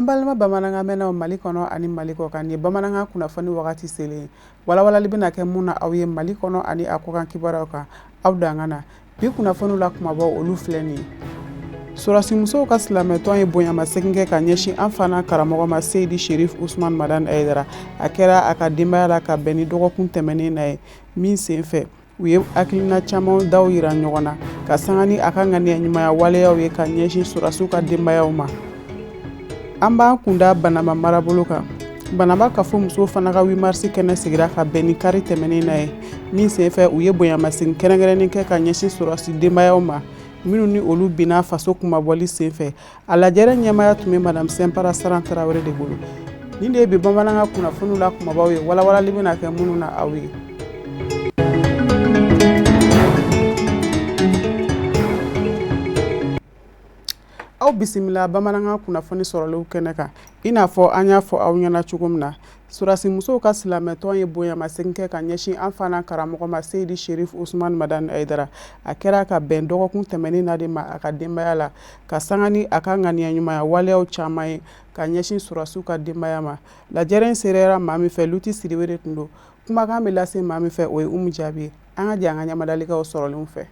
Ambalma bamananga mena Mali kono ani Mali ko kan ye bamananga kunnafoni wagati sele walawalali bena kɛ mun na aw ye Mali kono ani a ko kan kibaraw kan aw dangana bi kunnafoni la kumabaw olu filɛ ni Surasi musow ka silamɛtɔn ye bonyama segin kɛ ka ɲɛsin an fana karamɔgɔ ma Seydi Sherif Usman Madan Aidara a kɛra a ka denbaya la ka bɛn ni dɔgɔkun tɛmɛnen na ye min senfɛ u ye hakilina caman daw yira ɲɔgɔn na ka sanga ni a ka ŋaniya ɲumanya waleyaw ye ka ɲɛsin surasiw ka denbayaw ma. An b'an kunda Banama marabolo kan. Banaba ka fɔ musow fana ka 8 mars kɛnɛ sigira ka bɛn ni kari tɛmɛnen na ye min senfɛ u ye bonyamasegin kɛrɛnkɛrɛnnen kɛ ka ɲɛsin surasi denbayaw ma minnu ni olu bina faso kumabɔli senfɛ. A lajɛrɛ ɲɛmaya tun bɛ Madame Sɛnpara Saran Tarawele de bolo. Nin de ye bi bamananga kunnafoniw la kumabaw ye walawalali bɛna kɛ minnu na aw ye. Aw bisimila bamananga kunnafoni sɔrɔliw kɛnɛ kan i n'a fɔ an y'a fɔ aw ɲɛna cogo min na surasi musow ka silamɛtɔn ye bonyamasegin kɛ ka ɲɛsin an fana karamɔgɔ ma Seydi Sherif Usman Madan Aidara a kɛra ka bɛn dɔgɔkun tɛmɛnen na de ma a ka denbaya la ka sanga ni a ka ŋaniya ɲumanya waleyaw caman ye ka ɲɛsin surasiw ka denbaya ma. Lajɛrɛ serera maa min fɛ Luti Sidibe de tun don kumakan bɛ lase maa min fɛ o ye Umu Jaabi ye an ka jɛ an ka ɲamadalikaw sɔrɔlenw fɛ.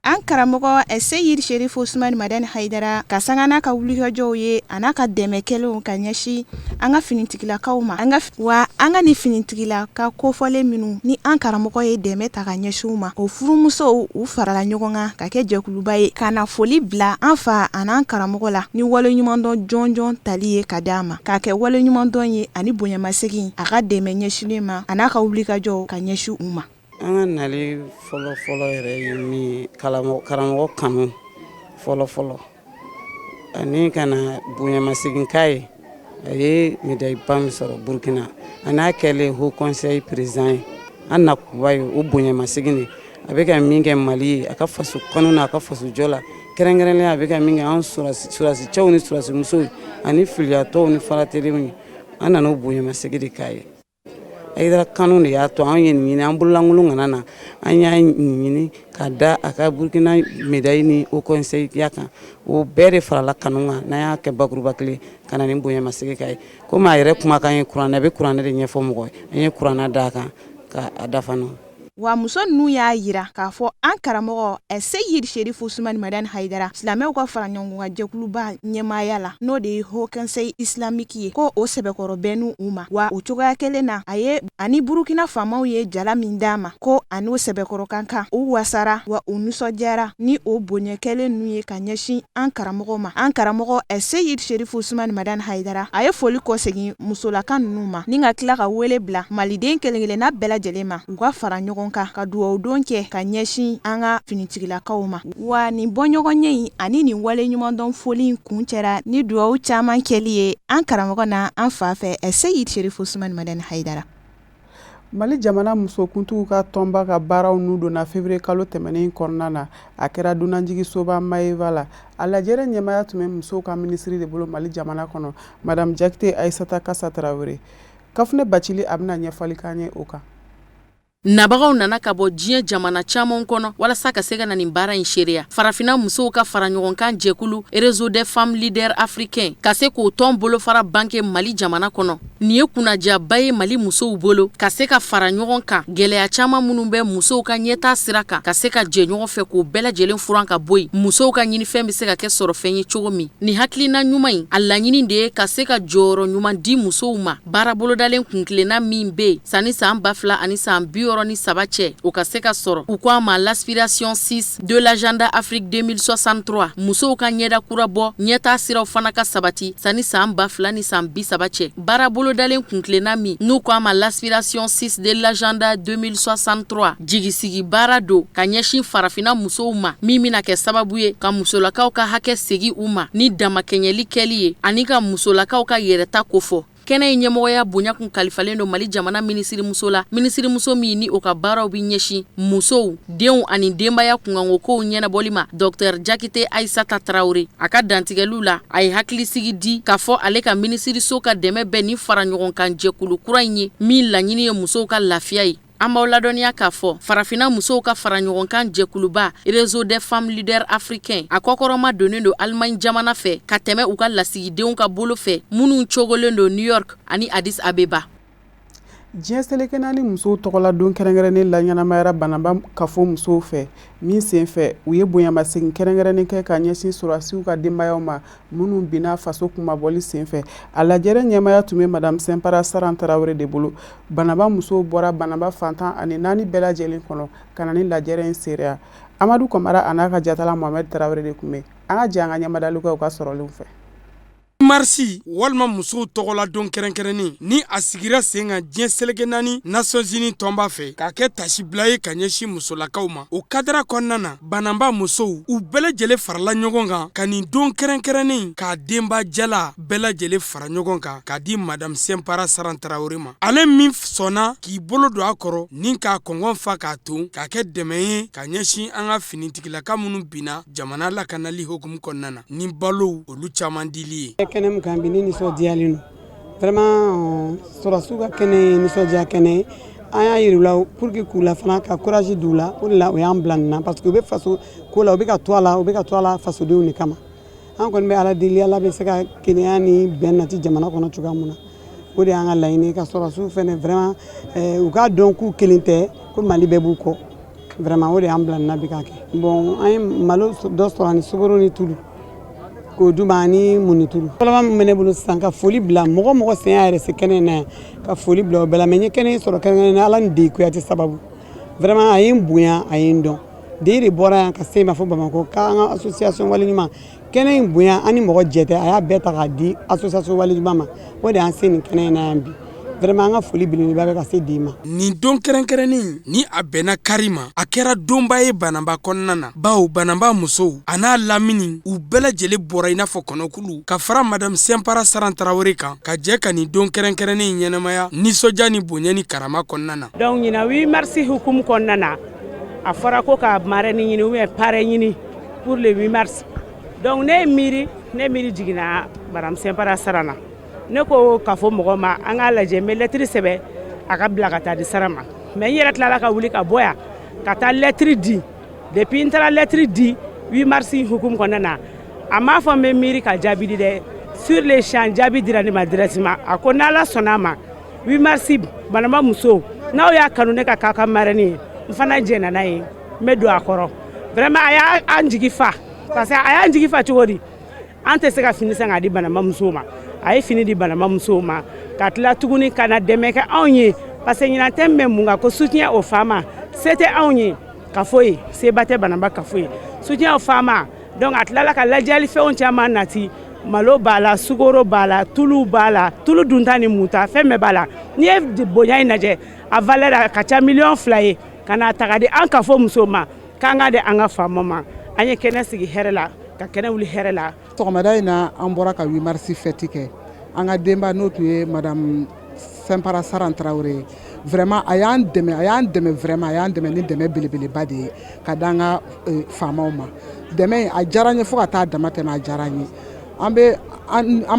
An karamɔgɔ Seydi Sherif Usman Madan Haidara ka sanga n'a ka wulikajɔw ye a n'a ka dɛmɛkɛlenw ka ɲɛsin an ka finitigilakaw ma an ka ni finitigilaka kofɔlen minnu ni an karamɔgɔ ye dɛmɛ ta ka ɲɛsin ma o furumusow u farala ɲɔgɔn kan ka kɛ jɛkuluba ye ka na foli bila an fa an'an karamɔgɔ la ni waleɲumandɔn jɔnjɔn tali ye ka d'a ma k'a kɛ waleɲumandɔn ye ani bonyamasegin a ka dɛmɛ ɲɛsinnen ma a n'a ka wulikajɔw ka ɲɛsin u ma. An ka nali fɔlɔ yɛrɛ ye min karamɔgɔ kanu fɔlɔ ani kana bonyamasegin k'a ye a ye médaille ba min sɔrɔ Burkina a n'a kɛlen Haut Conseil président ye an nakuba ye o bonyamasegin de a bɛ ka min kɛ Mali ye a ka faso kanu n'a ka faso jɔ la kɛrɛnkɛrɛnnenya a bɛ ka min kɛ an surasi cɛw ni surasi musow ani filiyatɔw ni faratelenw ye an nana o bonyamasegin de k'a ye. Aidara kanu de y'a to an ye nin ɲini an bololankolon kana na an y'a ɲini ka da a ka Burkina médaille ni Haut Conseil ya kan o bɛɛ de farala kanu kan n'an y'a kɛ bakuruba kelen ka na ni bonyamasegin k'a ye komi a yɛrɛ kumakan ye kuranɛ a bɛ kuranɛ de ɲɛfɔ mɔgɔ ye an ye kuranɛ d'a kan k'a dafa n'o. Wa muso ninnu y'a yira k'a fɔ an karamɔgɔ Seydi Sherif Usman Madan Haidara silamɛw ka fara ɲɔgɔn kan jɛkuluba ɲɛmaaya la n'o de ye Haut Conseil islamique ye ko o sɛbɛkɔrɔ bɛnnu u ma wa o cogoya kelen na a ye ani Burukina faamaw ye jala min d'a ma ko ani o sɛbɛkɔrɔ kan kan u wasara wa u nisɔndiyara ni o bonya kelen ninnu ye ka ɲɛsin an karamɔgɔ ma an karamɔgɔ Seydi Sherif Usman Madan Haidara a ye foli kɔsegin musolaka ninnu ma ni ka tila ka wele bila maliden kelen-kelenna bɛɛ lajɛlen ma u ka fara ɲɔgɔn kan ka duwawu don kɛ ka ɲɛsin an ka finitigilakaw ma wa nin bɔɲɔgɔnye in ani nin waleɲumandɔn foli in kun cɛra ni duwawu caman kɛli ye an karamɔgɔ na an fa fɛ Seydi Sherif Usman Madan Haidara. Mali jamana musokuntigiw ka tɔnba ka baaraw n'u donna février kalo tɛmɛnen kɔnɔna na a kɛra Dunanjigisoba Mayiva la a lajɛrɛ ɲɛmaya tun bɛ musow ka minisiri de bolo Mali jamana kɔnɔ Madame Jakite Aissata Kassa Tarawele. Kafunɛ Bacili a bɛna ɲɛfɔli k'an ye o kan. Nabagaw nana ka bɔ diɲɛ jamana caman kɔnɔ walasa ka se ka na nin baara in seereya farafina musow ka fara ɲɔgɔn kan jɛkulu Réseau des femmes leaders africains ka se k'o tɔn bolofara banke Mali jamana kɔnɔ nin ye kunnajaba ye Mali musow bolo ka se ka fara ɲɔgɔn kan gɛlɛya caman minnu bɛ musow ka ɲɛtaa sira kan ka se ka jɛ ɲɔgɔn fɛ k'o bɛɛ lajɛlen furan ka bɔ yen musow ka ɲinifɛn bɛ se ka kɛ sɔrɔ fɛn ye cogo min nin hakilina ɲuman in a laɲini de ye ka se ka jɔyɔrɔ ɲuman di musow ma baara bolodalen kunkilenna min bɛ yen sani san 2000 ani san 2037 cɛ o ka se ka sɔrɔ u ko a ma l'aspiration 6 de l'agenda Afrique 2063 musow ka ɲɛda kura bɔ ɲɛtaa siraw fana ka sabati sani san 2000 ni san 30 cɛ baara bolodalen kunkilenna min n'u ko a ma l'aspiration 6 de l'agenda 2063 jigisigi baara do ka ɲɛsin farafina musow ma min bɛna kɛ sababu ye ka musolakaw ka hakɛ segi u ma ni damakɛɲɛli kɛli ye ani ka musolakaw ka yɛrɛta kofɔ kɛnɛ in ɲɛmɔgɔya bonya kun kalifalen do Mali jamana minisiri muso la minisiri muso min ni o ka baaraw bi ɲɛsin musow denw ani denbaya kunkanko kow ɲɛnabɔli ma Dr Jakite Aissata Tarawele a ka dantigɛliw la a ye hakilisigi di k'a fɔ ale ka minisiriso ka dɛmɛ bɛɛ ni fara ɲɔgɔn kan jɛkulu kura in ye min laɲini ye musow ka lafiya ye An b'aw ladɔnniya k'a fɔ farafina musow ka fara ɲɔgɔnkan jɛkuluba Réseau des femmes leaders africains a kɔkɔrɔma donnen don Allemagne jamana fɛ ka tɛmɛ u ka lasigidenw ka bolo fɛ minnu cogolen don New York ani Addis Abeba. Diɲɛ seleke naani musow tɔgɔla don kɛrɛnkɛrɛnnen la ɲɛnamayara Banaba kafo musow fɛ min sen fɛ u ye bonyamasegin kɛrɛnkɛrɛnnen kɛ ka ɲɛsin sɔrɔdasiw ka denbayaw ma minnu binna faso kumabɔli sen fɛ. A lajɛrɛ ɲɛmaya tun bɛ Madame Simpara Saran Tarawele de bolo. Banaba musow bɔra Banaba fantan ani 4 bɛɛ lajɛlen kɔnɔ ka na ni lajɛrɛ in seereya. Amadu Kamara a n'a ka jatala Mohamed Tarawele de tun bɛ. An ka jɛ an ka ɲɛmadalu kɛ u ka sɔrɔlenw fɛ. Marsi walma musow tɔgɔla don kɛrɛnkɛrɛnnen ni a sigira sen kan diɲɛ seleke naani Nations Unies tɔnba fɛ k'a kɛ tasibila ye ka ɲɛsin musolakaw ma. O kadara kɔnɔna na Banaba musow u bɛɛ lajɛlen farala ɲɔgɔn kan ka nin don kɛrɛnkɛrɛnnen k'a denba jala bɛɛ lajɛlen fara ɲɔgɔn kan k'a di Madame Simpara Saran Tarawele ma. Ale min sɔnna k'i bolo don a kɔrɔ ni k'a kɔngɔn fa k'a ton k'a kɛ dɛmɛ ye ka ɲɛsin an ka finitigilaka minnu binna jamana lakanali hukumu kɔnɔna na ni balo olu caman dili ye. Kɛnɛ mun kan bi ni nisɔndiyalen don vraiment sɔrɔsiw ka kɛnɛ nisɔndiya kɛnɛ an y'a yir'u la pour que k'u la fana ka courage d'u la o de la o y'an bila nin na parce que u bɛ faso ko la u bɛ ka to a la fasodenw de kama an kɔni bɛ ala deli ala bɛ se ka kɛnɛya ni bɛn nati jamana kɔnɔ cogoya mun na o de y'an ka laɲini ka sɔrɔsiw fana vraiment u k'a dɔn k'u kelen tɛ ko Mali bɛɛ b'u kɔ vraiment o de y'an bila nin na bi k'a kɛ bon an ye malo dɔ sɔrɔ ani sukaro ni tulu k'o d'u ma ani munitulu. Fɔlɔma min bɛ ne bolo sisan ka foli bila mɔgɔ sen y'a yɛrɛ se kɛnɛ in na yan ka foli bila o bɛɛ la mais n ye kɛnɛ in sɔrɔ kɛrɛnkɛrɛnnen na ala ni Deyi Kuyate sababu vraiment a ye n bonya a ye n dɔn Deyi de bɔra yan ka se ma fɔ Bamako k'an ka association waleɲuman kɛnɛ in bonya an ni mɔgɔ jɛ tɛ a y'a bɛɛ ta k'a di association waleɲuman ma o de y'an se nin kɛnɛ in na yan bi. Vraiment an ka foli belebeleba bɛ ka se Deyi ma. Nin don kɛrɛnkɛrɛnnen ni a bɛnna kari ma a kɛra donba ye Banaba kɔnɔna na bawo Banaba musow a n'a lamini u bɛɛ lajɛlen bɔra i n'a fɔ kɔnɔkulu ka fara Madame Simpara Saran Tarawele kan ka jɛ ka nin don kɛrɛnkɛrɛnnen ɲɛnamaya nisɔndiya ni bonya ni karama kɔnɔna na. Donc ɲina 8 mars hukumu kɔnɔna na a fɔra ko ka marraine ɲini ou bien parrain ɲini pour le 8 mars. Donc ne miiri jiginna Madame Simpara Saran na. Ne ko k'a fɔ mɔgɔ ma an k'a lajɛ n bɛ lettre sɛbɛn a ka bila ka taa di Sara ma mais n yɛrɛ tilala ka wuli ka bɔ yan ka taa lettre di depuis n taara lettre di 8 mars hukumu kɔnɔna na a m'a fɔ n bɛ miiri ka jaabi di dɛ sur le champ jaabi dira ne ma directement a ko n'Ala sɔnna a ma 8 mars Banaba musow n'aw y'a kanu ne ka k'a ka marraine ye n fana jɛnna n'a ye n bɛ don a kɔrɔ vraiment a y'an jigi fa parce que a y'an jigi fa cogo di an tɛ se ka fini san k'a di Banaba musow ma. A ye fini di Banaba musow ma ka tila tuguni ka na dɛmɛ kɛ anw ye parce que ɲinan tɛ mɛn mun kan ko soutien aux femmes se tɛ anw ye kafo ye seba tɛ Banaba kafo ye soutien aux femmes donc a tilala ka lajɛli fɛnw caman nati malo b'a la sukoro b'a la tulu b'a la tulu dunta ni muta fɛn bɛɛ b'a la n'i ye bonya in lajɛ a valeur a ka ca 2 millions ye ka n'a ta ka di an kafo musow ma k'an ka di an ka faamaw ma an ye kɛnɛ sigi hɛrɛ la ka kɛnɛ wuli hɛrɛ la. Sɔgɔmada in na an bɔra ka 8 mars fête kɛ an ka denba n'o tun ye Madame Simpara Saran Tarawele vraiment a y'an dɛmɛ vraiment a y'an dɛmɛ ni dɛmɛ belebeleba de ye ka d'an ka faamaw ma dɛmɛ a diyara n ye fo ka taa dama tɛmɛ a diyara n ye an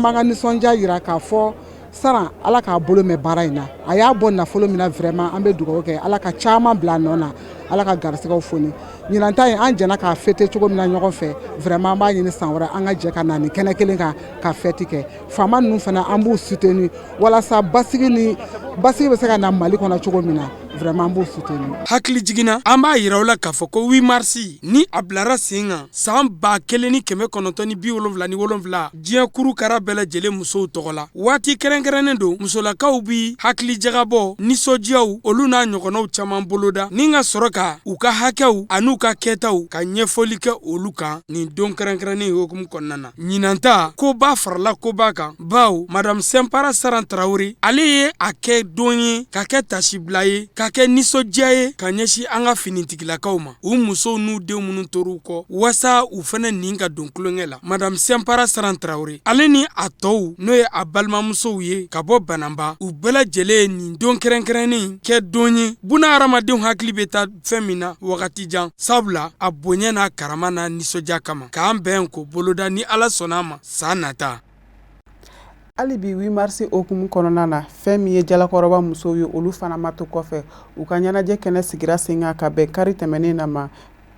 b'an ka nisɔndiya yira k'a fɔ Saran ala k'a bolo mɛn baara in na a y'a bɔ nafolo min na vraiment an bɛ dugawu kɛ ala ka caman bila a nɔ na ala ka garisigɛw foni ɲinan ta in an jɛna k'a fêter cogo min na ɲɔgɔn fɛ vraiment an b'a ɲini san wɛrɛ an ka jɛ ka na nin kɛnɛ kelen kan ka fête kɛ faama ninnu fana an b'u soutenir walasa basigi bɛ se ka na Mali kɔnɔ cogo min na vraiment an b'u soutenir. Hakili jiginna an b'a yira u la k'a fɔ ko 8 mars ni a bilara sen kan san 1977 diɲɛ kurukara bɛɛ lajɛlen musow tɔgɔ la waati kɛrɛnkɛrɛnnen don musolakaw bi hakili jagabɔ nisɔndiyaw olu n'a ɲɔgɔnnaw caman boloda ni ka sɔrɔ ka u ka hakɛw an'u ka kɛtaw ka ɲɛfɔli kɛ olu kan nin don kɛrɛnkɛrɛnnen hukumu kɔnɔna na ɲinan ta koba farala koba kan bawo Madame Simpara Saran Tarawele ale ye a kɛ don ye ka kɛ tasibila ye ka kɛ nisɔndiya ye ka ɲɛsin an ka finitigilakaw ma u musow n'u denw minnu tor'u kɔ wasa u fana nin ka don kulonkɛ la Madame Simpara Saran Tarawele ale ni a tɔw n'o ye a balimamusow ye ka bɔ Banaba u bɛɛ lajɛlen nin don kɛrɛnkɛrɛnnen kɛ don ye buna hadamadenw hakili bɛ taa fɛn min na wagati jan sabula a bonya n'a karama n'a nisɔndiya kama k'an bɛn ko boloda ni Ala sɔnna a ma san nata. hali bi 8 mars okumu kɔnɔna na fɛn min ye jalakɔrɔba musow ye olu fana ma to kɔfɛ u ka ɲɛnajɛ kɛnɛ sigira sen kan ka bɛn kari tɛmɛnen na ma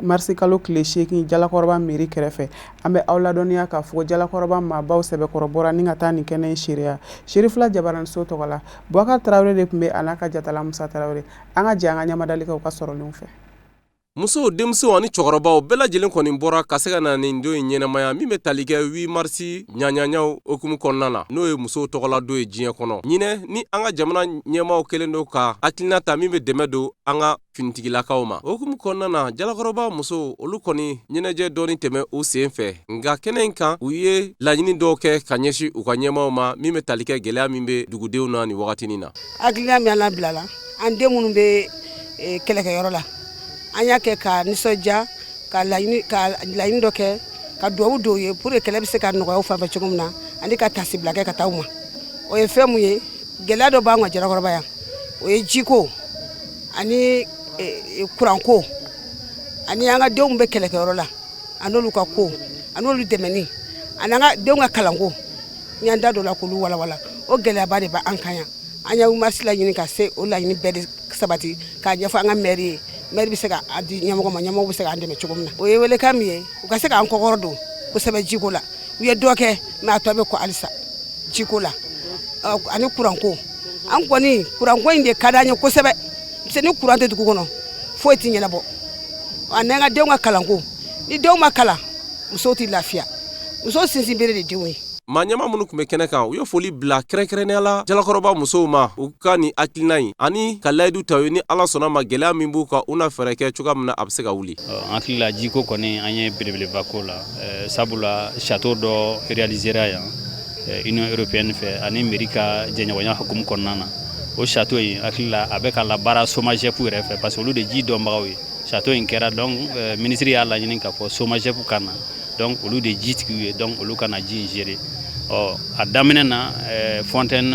marisi kalo tile 8 jalakɔrɔba mairie kɛrɛfɛ an bɛ aw ladɔnniya k'a fɔ jalakɔrɔba maabaw sɛbɛkɔrɔ bɔra ni ka taa nin kɛnɛ in seereya Sherifula Jabaraniso tɔgɔ la Boubacar Traoré de tun bɛ a n'a ka jatala Musa Traoré an ka jɛ an ka ɲamadalikɛw ka sɔrɔlenw fɛ. Muso denmuso ani cɛkɔrɔbaw bɛɛ lajɛlen kɔni bɔra ka se ka na nin don in ɲɛnamaya min bɛ tali kɛ 8 mars ɲaɲaɲaw okumu kɔnɔna na n'o ye musow tɔgɔla don ye diɲɛ kɔnɔ. Ɲinɛ ni an ka jamana ɲɛmaaw kelen don ka hakilina ta min bɛ dɛmɛ don an ka finitigilakaw ma. Okumu kɔnɔna na jalakɔrɔba musow olu kɔni ɲɛnajɛ dɔɔni tɛmɛ u sen fɛ. Nka kɛnɛ in kan u ye laɲini dɔw kɛ ka ɲɛsin u ka ɲɛmaaw ma min bɛ tali kɛ gɛlɛya min bɛ dugudenw na nin wagatinin na. Hakilina min an bila la an den minnu bɛ kɛlɛkɛyɔrɔ la an y'a kɛ ka nisɔndiya ka laɲini dɔ kɛ ka duwawu dɔw ye pour que kɛlɛ bɛ se ka nɔgɔya u fan fɛ cogo min na ani ka tasibila kɛ ka taa u ma. O ye fɛn mun ye gɛlɛya dɔ b'an ka jalakɔrɔba yan o ye jiko ani kuranko ani an ka denw bɛ kɛlɛkɛyɔrɔ la an'olu ka ko an'olu dɛmɛni ani an ka denw ka kalanko n y'an da dɔ la k'olu walawala o gɛlɛyaba de b'an kan yan an y'a marisi laɲini ka se o laɲini bɛɛ de sabati k'a ɲɛfɔ an ka maire ye. Maire bɛ se ka di ɲɛmɔgɔ ma ɲɛmɔgɔ bɛ se k'an dɛmɛ cogo min na o ye welekan min ye u ka se k'an kɔkɔrɔ don kosɛbɛ jiko la u ye dɔ kɛ mais a tɔ bɛ kɔ halisa jiko la ani kuranko an kɔni kuranko in de ka d'an ye kosɛbɛ parce que ni kuran tɛ dugu kɔnɔ foyi tɛ ɲɛnabɔ ani an ka denw ka kalanko ni denw ma kalan musow tɛ lafiya musow sinsin bere de denw ye. Maa ɲɛma minnu tun bɛ kɛnɛ kan u ye foli bila kɛrɛnkɛrɛnnenya la jalakɔrɔba musow ma u ka nin hakilina in ani ka layidu ta u ye ni ala sɔnna ma gɛlɛya min b'u kan u na fɛɛrɛ kɛ cogoya min na a bɛ se ka wuli. An hakili la jiko kɔni an ye belebeleba ko la sabula château dɔ réalisera yan Union européenne fɛ ani mairie ka jɛɲɔgɔnya hukumu kɔnɔna na o château in hakili la a bɛ ka labaara SOMAGEP yɛrɛ fɛ parce que olu de ji dɔnbagaw ye château in kɛra donc ministre y'a laɲini k'a fɔ SOMAGEP ka na donc olu de ji tigiw ye donc olu kana ji in gérer. A daminɛ na fontaine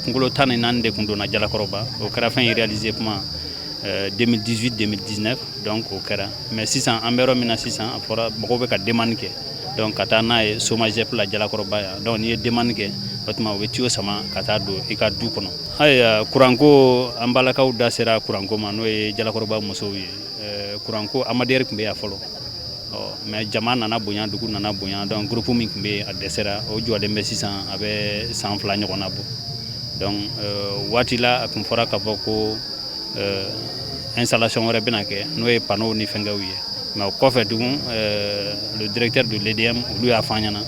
kunkolo 14 de kun donna jalakɔrɔba o kɛra fɛn ye réalisé kuma 2018-2019 donc o kɛra mais sisan an bɛ yɔrɔ min na sisan a fɔra mɔgɔw bɛ ka demande kɛ donc ka taa n'a ye SOMAGEP la jalakɔrɔba yan donc n'i ye demande kɛ o tuma u bɛ tuyau sama ka taa don i ka du kɔnɔ. Ayiwa kuranko an balakaw da sera kuranko ma n'o ye jalakɔrɔba musow ye kuranko Amadiyɛri tun bɛ yan fɔlɔ mais jama nana bonya dugu nana bonya donc groupe min tun bɛ a dɛsɛra o jɔlen bɛ sisan a bɛ san 2 ɲɔgɔnna bɔ donc waati la a tun fɔra k'a fɔ ko installation wɛrɛ bɛna kɛ n'o ye panneau ni fɛnkɛw ye mais o kɔfɛ tugun le directeur de l'EDM olu y'a fɔ an ɲɛna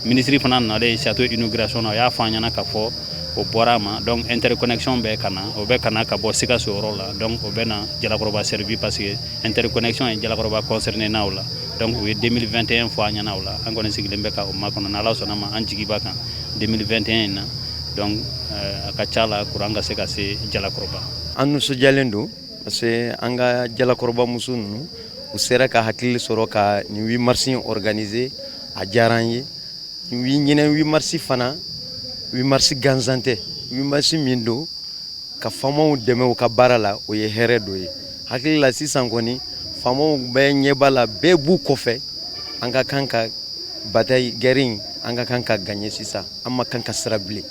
ministre fana nalen château inauguration na o y'a fɔ an ɲɛna k'a fɔ o bɔra a ma donc interconnexion bɛ ka na o bɛ ka na ka bɔ Sikaso yɔrɔ la donc o bɛ na jalakɔrɔba servi parce que interconnexion ye jalakɔrɔba concerné na o la donc o ye 2021 fɔ an ɲɛna o la an kɔni sigilen bɛ ka o makɔnɔ n'Ala sɔnna ma an jigi b'a kan 2021 in na donc a ka ca la kuran ka se ka se jalakɔrɔba. An nisɔndiyalen don parce que an ka jalakɔrɔba muso ninnu u sera ka hakili sɔrɔ ka nin 8 mars organiser a diyara an ye ɲinɛ 8 mars fana 8 mars gansan tɛ 8 mars min don ka faamaw dɛmɛ u ka baara la o ye hɛrɛ dɔ ye hakili la sisan kɔni faamaw bɛɛ ɲɛba la bɛɛ b'u kɔfɛ an ka kan ka bataille guerre in an ka kan ka gagner sisan an ma kan ka sira bilen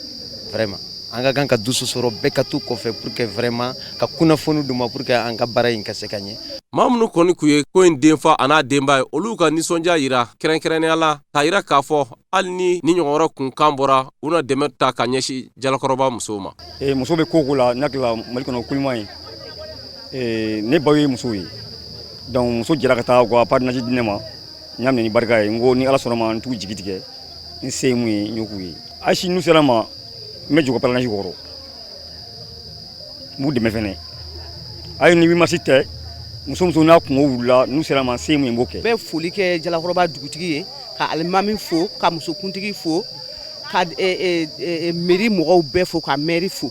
vraiment an ka kan ka dusu sɔrɔ bɛɛ ka t'u kɔfɛ pour que vraiment ka kunnafoni d'u ma pour que an ka baara in ka se ka ɲɛ. Maa minnu kɔni kun ye ko in denfa a n'a denba ye olu ka nisɔndiya yira kɛrɛnkɛrɛnnenya la k'a yira k'a fɔ hali ni ɲɔgɔn kun kan bɔra u na dɛmɛ ta ka ɲɛsin jalakɔrɔba musow ma. Muso bɛ ko o ko la n'a kɛla Mali kɔnɔ kulima ye ne baw ye musow ye donc muso jɛra ka taa u ka partenaire di ne ma n y'a minɛ ni barika ye n ko ni Ala sɔnna ma n t'u jigi tigɛ n se ye mun ye n y'o k'u ye hali si n'u sera ma n bɛ jɔ partenaire kɔrɔ n b'u dɛmɛ fɛnɛ hali ni 8 mars tɛ muso n'a kungo wulila n'u sera ma se mun ye n b'o kɛ. Bɛ foli kɛ jalakɔrɔba dugutigi ye ka alimami fo ka musokuntigi fo ka mairie mɔgɔw bɛɛ fo ka maire fo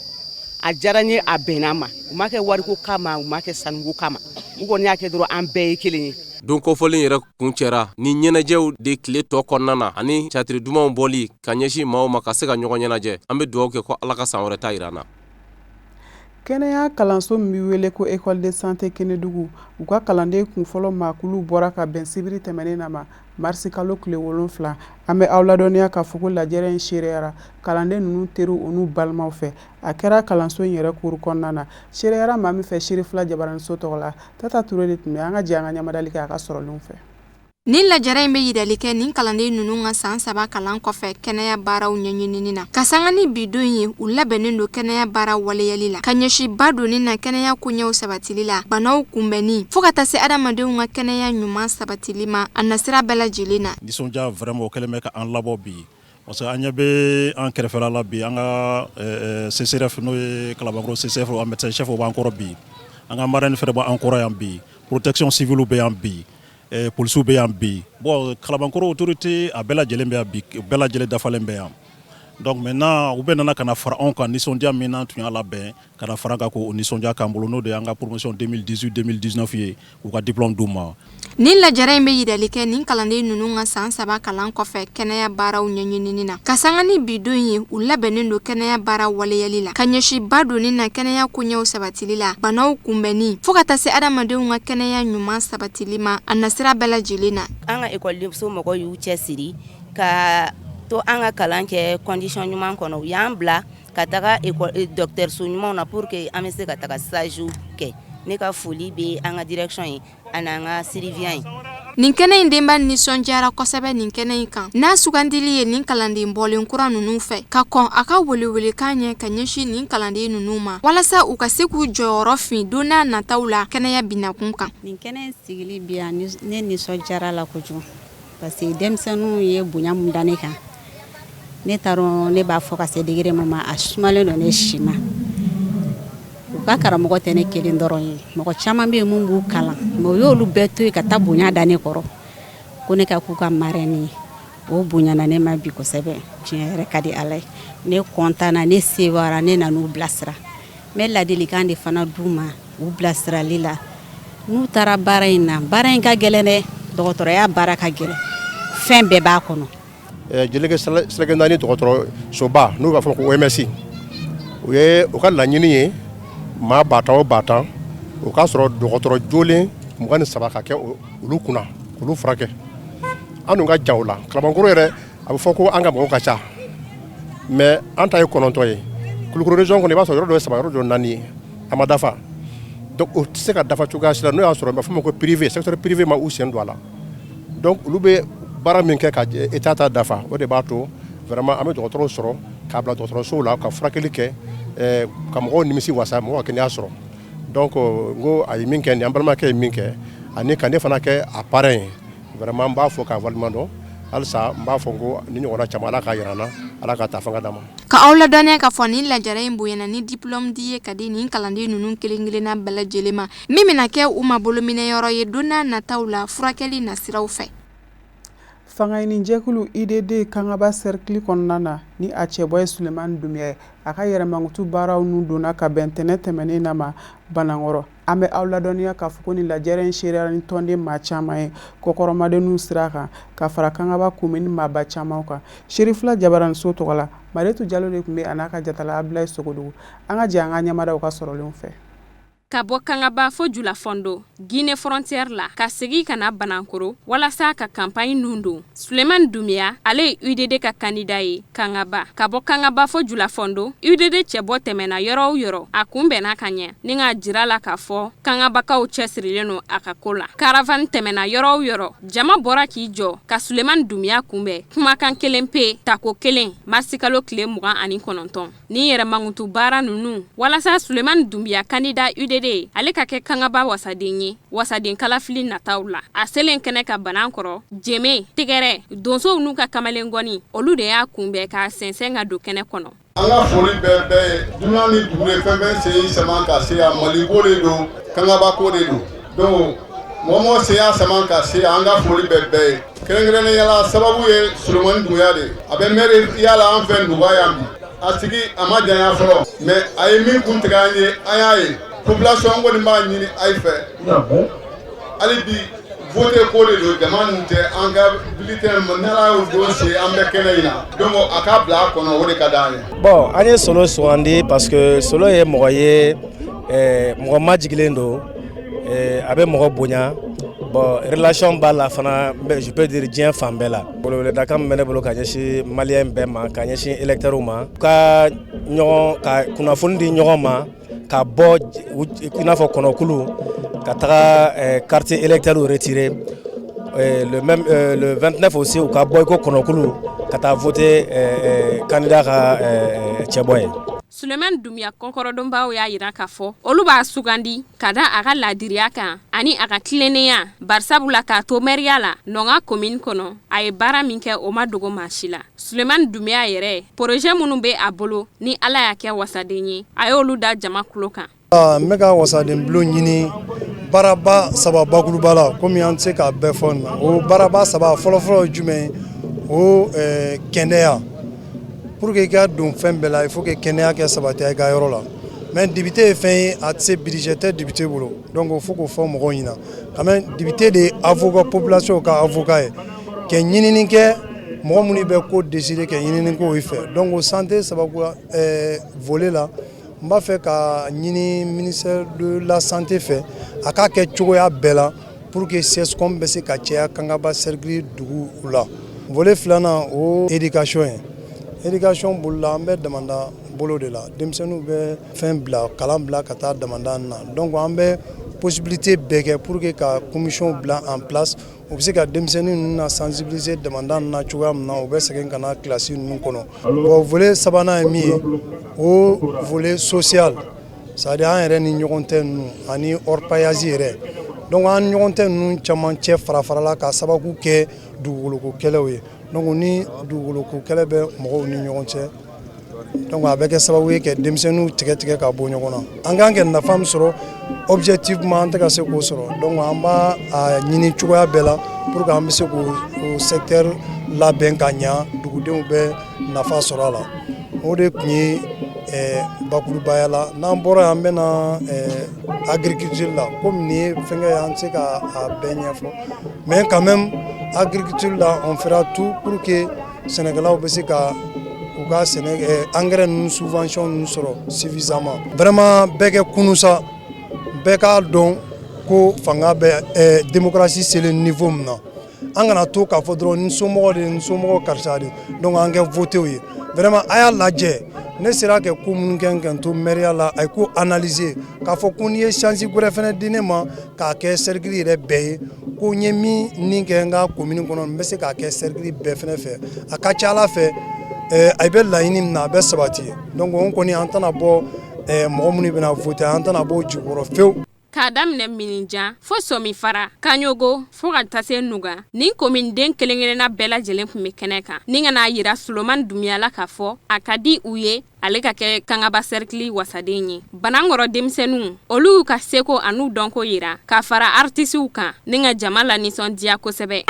a diyara n ye a bɛnna ma u ma kɛ wariko kama u ma kɛ sanuko kama u kɔni y'a kɛ dɔrɔn an bɛɛ ye kelen ye. Don kɔfɔlen yɛrɛ kun cɛra ni ɲɛnajɛw de tile tɔ kɔnɔna na ani catiri dumanw bɔli ka ɲɛsin maaw ma ka se ka ɲɔgɔn ɲɛnajɛ an bɛ dugawu kɛ ko Ala ka san wɛrɛ ta yira an na. Kɛnɛya kalanso min bɛ wele ko École de Santé Kenedugu u ka kalanden kunfɔlɔ maakuluw bɔra ka bɛn sibiri tɛmɛnen na ma marisi kalo tile 7 an bɛ aw ladɔnniya k'a fɔ ko lajɛrɛ in seereyara kalanden ninnu teriw u n'u balimaw fɛ a kɛra kalanso in yɛrɛ kuru kɔnɔna na seereyara maa min fɛ Sherifula Jabaraninso tɔgɔ la Tata Ture de tun bɛ an ka jɛ an ka ɲamadali kɛ a ka sɔrɔlenw fɛ. Nin lajɛrɛ in bɛ yirali kɛ nin kalanden ninnu ka san 3 kalan kɔfɛ kɛnɛya baaraw ɲɛɲinini na ka sanga ni bidon ye u labɛnnen don kɛnɛya baara waleyali la ka ɲɛsi ba donni na kɛnɛya koɲɛw sabatili la banaw kunbɛnni fo ka taa se adamadenw ka kɛnɛya ɲuman sabatili ma a nasira bɛɛ lajɛlen na. Nisɔndiya vraiment o kɛlen bɛ ka an labɔ bi parce que an ɲɛ bɛ an kɛrɛfɛla la bi an ka CCRF n'o ye Kalabankɔrɔ CCRF an médecin chef b'an kɔrɔ bi an ka marraine fɛnɛ b'an kɔrɔ yan bi protection civile bɛ yan bi policiers bɛ yan bi bon Kalabankɔrɔ autorité a bɛɛ lajɛlen bɛ yan bi bɛɛ lajɛlen dafalen bɛ yan donc maintenant u bɛ nana kana fara anw kan nisɔndiya min na tun y'a labɛn kana fara kan ko nisɔndiya k'an bolo n'o de y'an ka promotion 2018-2019 ye u ka diplôme d'u ma. Nin lajɛrɛ in bɛ yirali kɛ nin kalanden ninnu ka san 3 kalan kɔfɛ kɛnɛya baaraw ɲɛɲinini na ka sanga ni bidon ye u labɛnnen don kɛnɛya baara waleyali la ka ɲɛsi ba donni na kɛnɛya koɲɛw sabatili la banaw kunbɛnni fo ka taa se adamadenw ka kɛnɛya ɲuman sabatili ma a nasira bɛɛ lajɛlen na. An ka ekɔlidenso mɔgɔw y'u cɛsiri ka to an ka kalan kɛ condition ɲuman kɔnɔ u y'an bila ka taga dɔgɔtɔrɔso ɲumanw na pour que an bɛ se ka taga stage kɛ. Ne ka foli bɛ an ka direction ye ani an ka surveillant ye. Nin kɛnɛ in denba nisɔndiyara kosɛbɛ nin kɛnɛ in kan n'a sugandili ye nin kalanden bɔlen kura ninnu fɛ ka kɔn a ka welewelekan ɲɛ ka ɲɛsin nin kalanden ninnu ma walasa u ka se k'u jɔyɔrɔ fin don n'a nataw la kɛnɛya binakun kan. Nin kɛnɛ sigili bi yan ne nisɔndiyara la kojugu parce que denmisɛnninw ye bonya mun da ne kan ne taara ne b'a fɔ ka se degré min ma a sumalen don ne si ma. U ka karamɔgɔ tɛ ne kelen dɔrɔn ye mɔgɔ caman bɛ yen mun b'u kalan mais o y'olu bɛɛ to yen ka taa bonya da ne kɔrɔ ko ne ka k'u ka marraine ye o bonyana ne ma bi kosɛbɛ tiɲɛ yɛrɛ ka di Ala ye ne kɔntana ne sewara ne nan'u bilasira n bɛ ladilikan de fana d'u ma u bilasirali la n'u taara baara in na baara in ka gɛlɛn dɛ dɔgɔtɔrɔya baara ka gɛlɛn fɛn bɛɛ b'a kɔnɔ. Jelikɛ Seleke Naani dɔgɔtɔrɔsoba n'u b'a fɔ ko OMS u ye u ka laɲini ye maa ba tan o ba tan o k'a sɔrɔ dɔgɔtɔrɔ jolen 23 ka kɛ olu kunna olu furakɛ an dun ka jan o la Kalabankɔrɔ yɛrɛ a bɛ fɔ ko an ka mɔgɔw ka ca mais an ta ye 9 ye Kulukoro région kɔnɔ i b'a sɔrɔ yɔrɔ dɔ ye 3 yɔrɔ dɔ 4 ye a ma dafa donc o tɛ se ka dafa cogoya si la n'o y'a sɔrɔ b'a fɔ ma ko privé secteur privé ma u sen don a la donc olu bɛ baara min kɛ ka état ta dafa o de b'a to vraiment an bɛ dɔgɔtɔrɔw sɔrɔ k'a bila dɔgɔtɔrɔsow la ka furakɛli kɛ ka mɔgɔw nimisi wasa mɔgɔw ka kɛnɛya sɔrɔ donc n ko a ye min kɛ nin an balimakɛ ye min kɛ ani ka ne fana kɛ a parrain ye vraiment n b'a fɔ k'a waleɲuman halisa n b'a fɔ n ko ni ɲɔgɔnna caman Ala k'a yira n na Ala ka taa fanga d'an ma. Ka aw ladɔnniya k'a fɔ nin lajɛrɛ in bonyana ni diplôme di ye ka di nin kalanden ninnu kelen-kelenna bɛɛ lajɛlen ma min bɛna kɛ u ma bolominɛyɔrɔ ye don n'a nataw la furakɛli nasiraw fɛ. Fanga ɲini jɛkulu IDD Kangaba cercle kɔnɔna na ni a cɛbɔ ye Sulemani Dunbiya ye a ka yɛrɛmankutu baaraw n'u donna ka bɛn ntɛnɛn tɛmɛnen na ma Banankɔrɔ an bɛ aw ladɔnniya k'a fɔ ko ni lajɛrɛ in seereyara ni tɔnden maa caman ye kɔkɔrɔmadenninw sira kan ka fara Kangaba commune maaba camanw kan Sherifula Jabaraninso tɔgɔ la Mariyetu Jalo de tun bɛ a n'a ka jatala Ablaye Sogodugu an ka jɛ an ka ɲɛmadaw ka sɔrɔlenw fɛ. Ka bɔ Kangaba fo Julafondo, Guinée frontière la, ka segi ka na Banankoro, walasa ka campagne nun don. Sulemani Dunbiya, ale ye UDD ka candidat ye Kangaba. Ka bɔ Kangaba fo Julafondo, UDD cɛbɔ tɛmɛna yɔrɔ o yɔrɔ, a kunbɛnna ka ɲɛ, ni ka jira la k'a fɔ Kangabakaw cɛsirilen don a ka ko la. Caravane tɛmɛna yɔrɔ o yɔrɔ, jama bɔra k'i jɔ, ka Sulemani Dunbiya kunbɛn, kumakan kelen pe, tako kelen, marisi kalo tile 29. Ni yɛrɛmankutu baara nunu, walasa Sulemani Dunbiya candidat UDD ale ka kɛ Kangaba wasaden ye wasaden kalafili nataw la a selen kɛnɛ ka Banankɔrɔ jeme tigɛrɛ donsow n'u ka kamalengɔni olu de y'a kunbɛn ka sɛnsɛn ka don kɛnɛ kɔnɔ. An ka foli bɛɛ ye dunan ni dugu ye fɛn fɛn sen sama ka se a Maliko de don Kangaba ko de don donc mɔmɔ sen y'a sama ka se an ka foli bɛɛ ye kɛrɛnkɛrɛnnenya sababu ye Sulemani Dunbiya de a bɛ maire yala an fɛ Nduga yan bi a sigi a ma janya fɔlɔ mais a ye min kun tigɛ an ye an y'a ye population kɔni b'a ɲini a ye fɛ hali bi vote ko de don jama nin tɛ an ka bulletin ma n'Ala y'o don se an bɛ kɛnɛ in na donc a k'a bila a kɔnɔ o de ka d'an ye. Bon an ye Solo sugandi parce que Solo ye mɔgɔ ye mɔgɔ majigilen don a bɛ mɔgɔ bonya bon relation b'a la fana je peux dire diɲɛ fan bɛɛ la weleweledakan min bɛ ne bolo ka ɲɛsin maliyɛn bɛɛ ma ka ɲɛsin électeurs ma ka kunnafoni di ɲɔgɔn ma ka bɔ i n'a fɔ kɔnɔkulu ka taga quartier électeurs retirer le 29 aussi u ka bɔ i ko kɔnɔkulu ka taa voter candidat ka cɛbɔ ye. Suleman Dumia kɔnkɔrɔdonbaw y'a yira k'a fɔ olu b'a sugandi ka da a ka ladiriya kan ani a ka tilennenya barisabula k'a to mɛriya la nɔnga commune kɔnɔ a ye baara min kɛ o ma dogo maa si la. Suleman Dumia yɛrɛ projet minnu bɛ a bolo ni Ala y'a kɛ wasaden ye a y'olu da jama kulo kan. N bɛ ka wasaden bulon ɲini baaraba saba bakuruba la komi an tɛ se k'a bɛɛ fɔ nin na o baaraba saba fɔlɔfɔlɔ ye jumɛn ye o kɛnɛya. Pour que i ka don fɛn bɛɛ la il faut que kɛnɛya kɛ sabati i ka yɔrɔ la mais député ye fɛn ye a tɛ se budget tɛ député bolo donc il faut k'o fɔ mɔgɔw ɲɛna quand même député de ye avocat population ka avocat ye kɛ ɲinini kɛ mɔgɔ minnu bɛ ko décider kɛ ɲinini k'o fɛ donc o santé sababu volet la n b'a fɛ ka ɲini ministère de la santé fɛ a k'a kɛ cogoya bɛɛ la pour que CSCOM bɛ se ka caya Kangaba cercle dugu la volet filanan o éducation ye. Éducation bolila an bɛ damanda bolo de la denmisɛnninw bɛ fɛn bila kalan bila ka taa damanda na donc an bɛ possibilité bɛɛ kɛ pour que ka commission bila en place o bɛ se ka denmisɛnnin ninnu na sensibiliser damanda na cogoya min na u bɛ segin ka na classe ninnu kɔnɔ bon volet sabanan ye min ye o volet social c'est-à-dire an yɛrɛ ni ɲɔgɔn tɛ ninnu ani orpaillage yɛrɛ donc an ni ɲɔgɔn tɛ ninnu caman cɛ fara farala ka sababu kɛ dugukoloko kɛlɛw ye donc ni dugukoloko kɛlɛ bɛ mɔgɔw ni ɲɔgɔn cɛ donc a bɛ kɛ sababu ye ka denmisɛnninw tigɛ ka bɔ ɲɔgɔn na an kan kɛ nafa min sɔrɔ objectivement an tɛ ka se k'o sɔrɔ donc an b'a ɲini cogoya bɛɛ la pour que an bɛ se k'o secteur labɛn ka ɲa dugudenw bɛ nafa sɔrɔ a la o de tun ye bakurubaya la n'an bɔra yan an bɛ na agriculture la komi nin ye fɛnkɛ ye an tɛ se ka bɛɛ ɲɛfɔ mais quand même agriculture la on fera tout pour que sɛnɛkɛlaw bɛ se ka u ka engrais ninnu subvention ninnu sɔrɔ suffisamment vraiment bɛɛ kɛ kunu sa bɛɛ k'a dɔn ko fanga bɛ démocratie selen niveau min na an kana to k'a fɔ dɔrɔn ni somɔgɔ de ni somɔgɔ karisa de donc an kɛ voté ye vraiment a y'a lajɛ ne sera kɛ ko minnu kɛ n to mairia la a ye ko analyser k'a fɔ ko n'i ye chance wɛrɛ fana di ne ma k'a kɛ cercle yɛrɛ bɛɛ ye ko n ye min kɛ n ka commune kɔnɔ n bɛ se k'a kɛ cercle bɛɛ fana fɛ a ka ca Ala fɛ a bɛ laɲini min na a bɛ sabati donc o kɔni an tɛna bɔ mɔgɔ minnu bɛna voter an tɛna bɔ o jukɔrɔ fewu. K'a daminɛ Mininjan fo Somifara Kaɲogo fo ka taa se Nuga nin kominen kelen-kelenna bɛɛ lajɛlen tun bɛ kɛnɛ kan ni ka n'a yira Suleman Dumia la k'a fɔ a ka di u ye ale ka kɛ Kangaba cercle wasaden ye Banankɔrɔ denmisɛnninw olu y'u ka seko an'u dɔnko yira ka fara artisiw kan ni ka jama la nisɔndiya kosɛbɛ.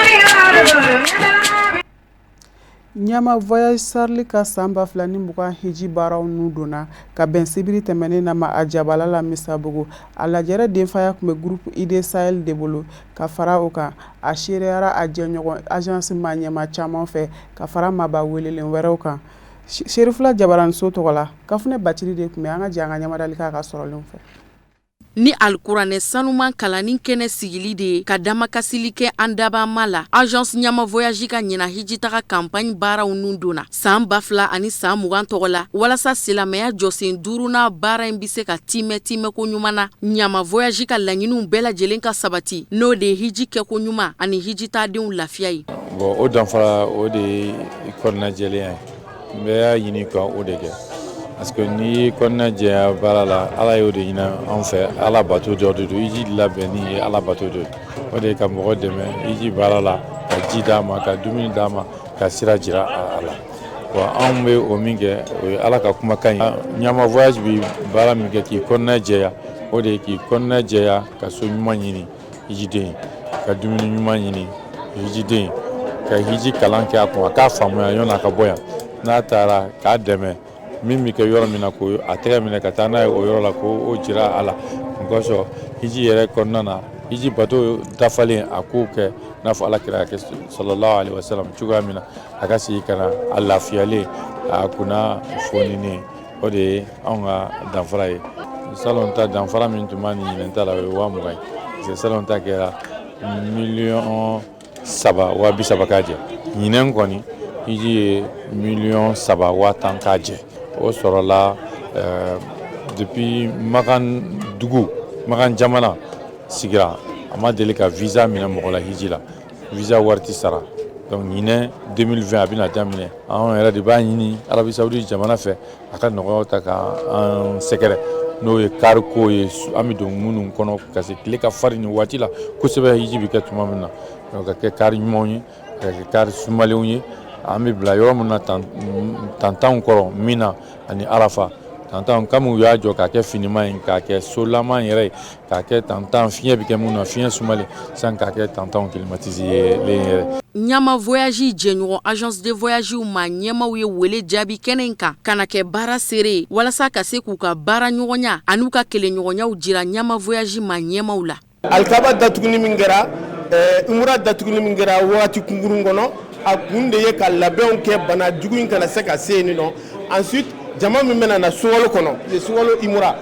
Ɲama voyage sarli ka san 2020 hiji baaraw n'u donna ka bɛn sibiri tɛmɛnen na ma a jabala la Misabugu a lajɛrɛ denfaya tun bɛ groupe ID Sahel de bolo ka fara o kan a seereyara a jɛɲɔgɔn agence ma ɲɛma caman fɛ ka fara maba welelen wɛrɛw kan Sherifula Jabaranso tɔgɔ la Kafune Baciri de tun bɛ an ka jɛ an ka ɲamadali k'a ka sɔrɔlen fɛ. Ni alkuranɛ sanuman kalanni kɛnɛ sigili de ye ka damakasili kɛ an dabama la agence ɲama voyage ka ɲina hijitaga campagne baaraw nun donna san 2000 ani san 20 tɔgɔ la walasa silamɛya jɔsen 5nan baara in bɛ se ka timɛ ko ɲuman na ɲama voyage ka laɲiniw bɛɛ lajɛlen ka sabati n'o de ye hiji kɛ ko ɲuman ani hijitadenw lafiya ye. Bon o danfara o de ye kɔnɔna jɛlenya ye n bɛ y'a ɲini ka o de kɛ. Parce que ni kɔnɔna jɛya baara la Ala y'o de ɲini an fɛ Ala bato dɔ de don hiji labɛnni ye Ala bato dɔ o de ye ka mɔgɔ dɛmɛ hiji baara la ka ji d'a ma ka dumuni d'a ma ka sira jira a la bon anw bɛ o min kɛ o ye Ala ka kumakan ye ɲama voyage bi baara min kɛ k'i kɔnɔna jɛya o de ye k'i kɔnɔna jɛya ka so ɲuman ɲini hijiden ka dumuni ɲuman ɲini hijiden ka hiji kalan kɛ a kun a k'a faamuya yɔrɔ a ka bɔ yan n'a taara k'a dɛmɛ min bɛ kɛ yɔrɔ min na ko a tɛgɛ minɛ ka taa n'a ye o yɔrɔ la ko o jira a la o kosɔn hiji yɛrɛ kɔnɔna na hiji bato dafalen a k'o kɛ n'a fɔ Alakira kɛ sallallahu alaihi wasallam cogoya min na a ka sigi ka na a lafiyalen a kunna fonini o de ye anw ka danfara ye salon ta danfara min tun b'a ni ɲinɛn ta la o ye 20,000 ye parce que salon ta kɛra 3,30,000 k'a jɛ ɲinɛn kɔni hiji ye 3,10,000 k'a jɛ o sɔrɔla depuis Makan dugu Makan jamana sigira a ma deli ka visa minɛ mɔgɔ la hiji la visa wari tɛ sara donc ɲinɛ 2020 a bɛna daminɛ anw yɛrɛ de b'a ɲini Arabi Saoudite jamana fɛ a ka nɔgɔyaw ta k'an sɛgɛrɛ n'o ye kari ko ye an bɛ don minnu kɔnɔ ka se tile ka farin nin waati la kosɛbɛ hiji bɛ kɛ tuma min na donc ka kɛ kari ɲumanw ye ka kɛ kari sumalenw ye an bɛ bila yɔrɔ min na tantanw kɔrɔ Mina ani Arafa tantan comme u y'a jɔ k'a kɛ finima ye k'a kɛ solama yɛrɛ ye k'a kɛ tantan fiɲɛ bɛ kɛ mun na fiɲɛ sumalen san k'a kɛ tantanw climatisé len yɛrɛ. Ɲama voyage jɛɲɔgɔn agence de voyage ma ɲɛmaw ye wele jaabi kɛnɛ in kan ka na kɛ baara seere walasa ka se k'u ka baara ɲɔgɔnya an'u ka kɛlɛɲɔgɔnyaw jira ɲama voyage ma ɲɛmaw la. Alikaba datuguni min kɛra umura datuguni min kɛra wagati kunkurun kɔnɔ a kun de ye ka labɛnw kɛ bana jugu in kana se ka se yen nɔ ensuite jama min bɛna na sunkalo kɔnɔ sunkalo imura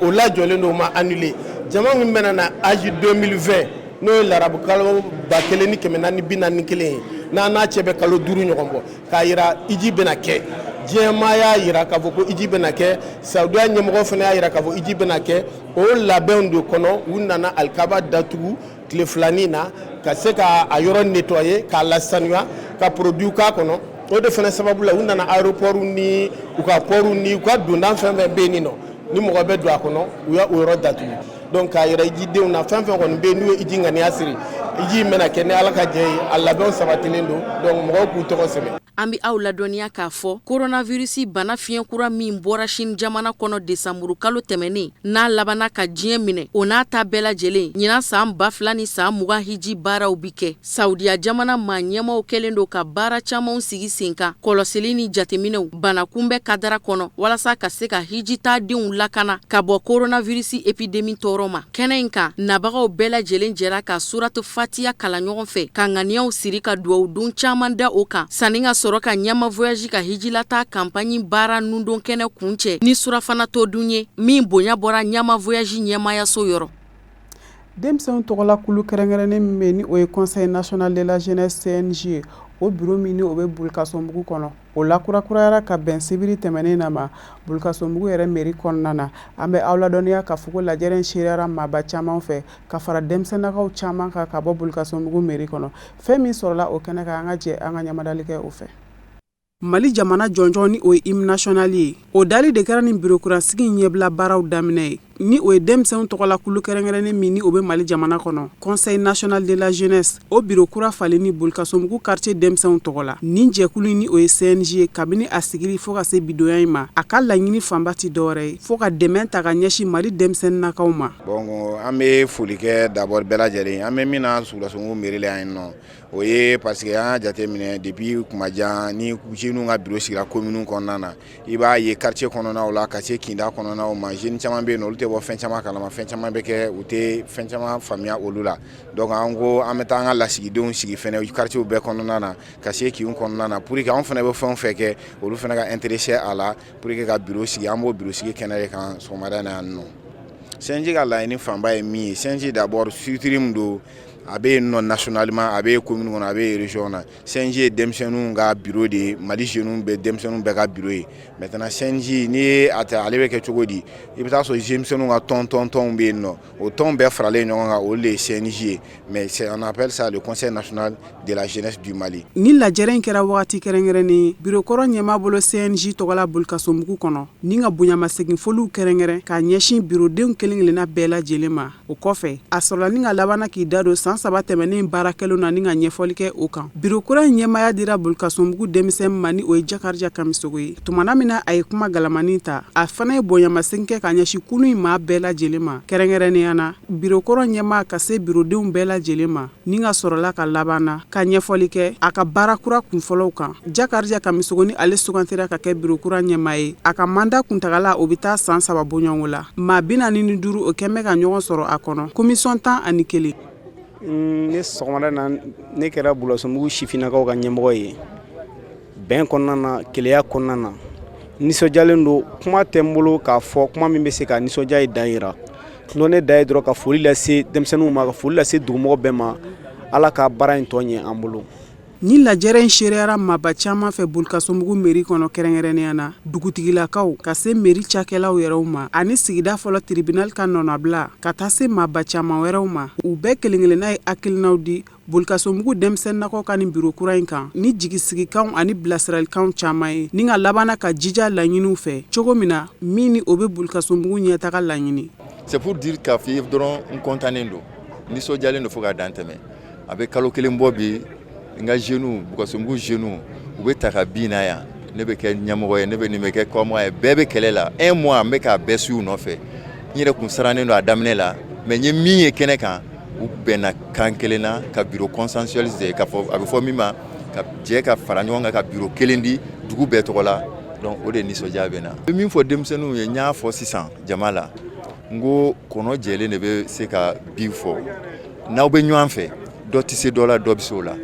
o lajɔlen do ma annulé jama min bɛna na âge 2020 n'o ye larabu kalo 1441 ye n'a cɛ bɛ kalo 5 ɲɔgɔn bɔ k'a yira hiji bɛna kɛ diɲɛmaa y'a yira k'a fɔ ko hiji bɛna kɛ saudiya ɲɛmɔgɔ fana y'a yira k'a fɔ hiji bɛna kɛ o labɛnw de kɔnɔ u nana alikaba datugu tile filanin na ka se k'a yɔrɔ nettoyer k'a lasanuya ka produit k'a kɔnɔ o de fana sababu la u nana aéroport ni u ka port ni u ka donda fɛn fɛn bɛ yen nɔ ni mɔgɔ bɛ don a kɔnɔ u y'a o yɔrɔ datugu donc k'a yira hijidenw na fɛn fɛn kɔni bɛ yen n'u ye hiji ŋaniya siri hiji in bɛna kɛ ni Ala ka jɛ ye a labɛnw sabatilen don donc mɔgɔw k'u tɔgɔ sɛbɛn. An bɛ aw ladɔnniya k'a fɔ coronavirus bana fiɲɛ kura min bɔra Chine jamana kɔnɔ décembre kalo tɛmɛnen n'a labanna ka diɲɛ minɛ o n'a ta bɛɛ lajɛlen ɲinan san 2000 ni san 20 hiji baaraw bi kɛ Saudiya jamana maa ɲɛmaw kɛlen don ka baara camanw sigi sen kan kɔlɔsili ni jateminɛw bana kunbɛn kadara kɔnɔ walasa ka se ka hiji ta denw lakana ka bɔ coronavirus épidémie tɔɔrɔ ma kɛnɛ in kan nabagaw bɛɛ lajɛlen jɛra ka suratu fatiya kalan ɲɔgɔn fɛ ka ŋaniyaw siri ka duwawu dun caman da o kan sanni ka sɔrɔ ka ɲama voyage ka hijilata campagne baara nundon kɛnɛ kuncɛ ni surafana to dun ye min bonya bɔra ɲama voyage ɲɛmayaso yɔrɔ. Denmisɛnw tɔgɔla kulu kɛrɛnkɛrɛnnen min bɛ ni o ye Conseil national de la jeunesse CNJ o bureau min ni o bɛ Bulkasonbugu kɔnɔ o lakurakurayara ka bɛn sibiri tɛmɛnen na ma Bulkasonbugu yɛrɛ mairie kɔnɔna na an bɛ aw ladɔnniya k'a fɔ ko lajɛrɛ in seriyara maaba caman fɛ ka fara denmisɛnnakaw caman kan ka bɔ Bulkasonbugu mairie kɔnɔ fɛn min sɔrɔla o kɛnɛ kan an ka jɛ an ka ɲamadali kɛ o fɛ. Mali jamana jɔnjɔn ni o ye hymne national ye o dali de kɛra nin bureaucratie ɲɛbila baaraw daminɛ ye ni o ye denmisɛnw tɔgɔla kulu kɛrɛnkɛrɛnnen min ni o bɛ Mali jamana kɔnɔ Conseil national de la jeunesse o bureau kura falen ni Bulkasonbugu quartier denmisɛnw tɔgɔla nin jɛkulu ni o ye CNJ ye kabini a sigili fo ka se bidoya in ma a ka laɲini fanba ti dɔwɛrɛ ye fo ka dɛmɛ ta ka ɲɛsin Mali denmisɛnninakaw ma. Bon an bɛ foli kɛ d'abord bɛɛ lajɛlen an bɛ min na Bulkasonbugu mairie la yan nɔ o ye parce que an y'a jateminɛ depuis kumajan ni jeunes ka bureau sigira commune kɔnɔna na i b'a ye quartier kɔnɔnaw la ka se kinda kɔnɔnaw ma jeunes caman bɛ yen nɔ olu tɛ bɔ fɛn caman kalama fɛn caman bɛ kɛ u tɛ fɛn caman faamuya olu la donc an ko an bɛ taa an ka lasigidenw sigi fɛnɛ quartier bɛɛ kɔnɔna na ka se kinw kɔnɔna na pour que an fɛnɛ bɛ fɛn fɛn kɛ olu fɛnɛ ka intéressé a la pour que ka bureau sigi an b'o bureau sigi kɛnɛ de kan sɔgɔmada in na yan nɔ CNJ ka laɲini fanba ye min ye CNJ d'abord structure min don a bɛ yen nɔ nationalement a bɛ commune kɔnɔ a bɛ région na CNJ ye denmisɛnninw ka bureau de ye Mali jeunes bɛ denmisɛnninw bɛɛ ka bureau ye maintenant CNJ ni ye a ta ale bɛ kɛ cogo di i bɛ taa sɔrɔ denmisɛnninw ka tɔn bɛ yen nɔ o tɔn bɛɛ faralen ɲɔgɔn kan olu de ye CNJ ye mais on appelle ça le Conseil national de la jeunesse du Mali. Ni lajɛrɛ in kɛra wagati kɛrɛnkɛrɛnnen bureau kɔrɔ ɲɛmaa bolo CNJ tɔgɔla Bulkasonbugu kɔnɔ ni ka bonyamasegin foliw kɛrɛnkɛrɛn k'a ɲɛsin bureaudenw kelen-kelenna bɛɛ lajɛlen ma o kɔfɛ a sɔrɔla ni ka labanna k'i da don san 3 tɛmɛnen baarakɛlaw na ni ka ɲɛfɔli kɛ o kan bureau kura ɲɛmaaya dira Bulkasonbugu denmisɛn ma ni o ye Jakarija Kamisogo ye tumana min na a ye kuma galamanin ta a fana ye bonyamasegin kɛ ka ɲɛsin kunu in maa bɛɛ lajɛlen ma kɛrɛnkɛrɛnnenya na bureau kɔrɔ ɲɛmaa ka se bureaudenw bɛɛ lajɛlen ma ni ka sɔrɔla ka labanna ka ɲɛfɔli kɛ a ka baara kura kunfɔlɔw kan Jakarija Kamisogo ni ale sugantira ka kɛ bureau kura ɲɛmaa ye a ka manda kuntagala o bɛ taa san 3 bɔɲɔgɔnko la maa 45 o kɛn bɛ ka ɲɔgɔn sɔrɔ a kɔnɔ commission 11 ne sɔgɔmada na ne kɛra Bulkasonbugu sifinnakaw ka ɲɛmɔgɔ ye bɛn kɔnɔna na keleya kɔnɔna na nisɔndiyalen don kuma tɛ n bolo k'a fɔ kuma min bɛ se ka nisɔndiya ye dan yira n'o ne da ye dɔrɔn ka foli lase denmisɛnninw ma ka foli lase dugumɔgɔ bɛɛ ma ala ka baara in tɔ ɲɛ an bolo. Ni lajɛrɛ in sereyara maaba caman fɛ Bolikasomugu mairie kɔnɔ kɛrɛnkɛrɛnnenya na dugutigilakaw ka se mairie cakɛlaw yɛrɛw ma ani sigida fɔlɔ tribunal ka nɔnabila ka taa se maaba caman wɛrɛw ma u bɛɛ kelen-kelenna ye hakilinaw di Bolikasomugu denmisɛnninnakaw ka nin biro kura in kan ni jigisigikanw ani bilasiralikanw caman ye ni ka labana ka jija laɲiniw fɛ cogo min na min ni o bɛ Bolikasomugu ɲɛtaga laɲini. C'est pour dire k'a fɔ i dɔrɔn n contannen don nisɔndiyalen don fo ka dan tɛmɛ a bɛ kalo kelen bɔ bi n ka jeunes Bolikasomugu jeunes u bɛ ta ka bin na yan ne bɛ kɛ ɲɛmɔgɔ ye ne bɛ nin bɛ kɛ kɔmɔgɔ ye bɛɛ bɛ kɛlɛ la 1 mois n bɛ k'a bɛɛ su nɔfɛ n yɛrɛ kun sarannen don a daminɛ la mais n ye min ye kɛnɛ kan u bɛnna kan kelen na ka bureau consensualisé ka fɔ a bɛ fɔ min ma ka jɛ ka fara ɲɔgɔn kan ka bureau kelen di dugu bɛɛ tɔgɔ la donc o de nisɔndiya bɛ na. n bɛ min fɔ denmisɛnninw ye n y'a fɔ sisan jama la n ko kɔnɔ jɛlen de bɛ se ka bi fɔ n'aw bɛ ɲɔgɔn fɛ dɔ tɛ se dɔ la dɔ bɛ se o la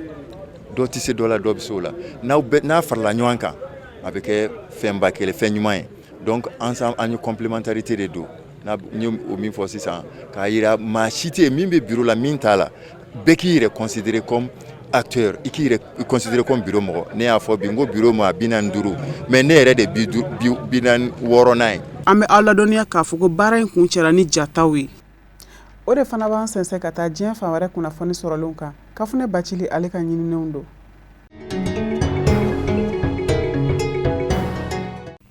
dɔ tɛ se dɔ la dɔ bɛ se o la n'a farala ɲɔgɔn kan a bɛ kɛ fɛnba kelen fɛn ɲuman ye donc ensemble an ye complémentarité de don n ye o min fɔ sisan k'a yira maa si tɛ yen min bɛ bureau la min t'a la bɛɛ k'i yɛrɛ considérer comme acteur i k'i yɛrɛ considérer comme bureau mɔgɔ ne y'a fɔ bi n ko bureau ma 45 mais ne yɛrɛ de 46nan ye. An bɛ aw ladɔnniya k'a fɔ ko baara in kun cɛla ni jataw ye. O de fana b'an sɛnsɛn ka taa diɲɛ fan wɛrɛ kunnafoni sɔrɔlenw kan Kafunɛ Bacili ale ka ɲininenw don.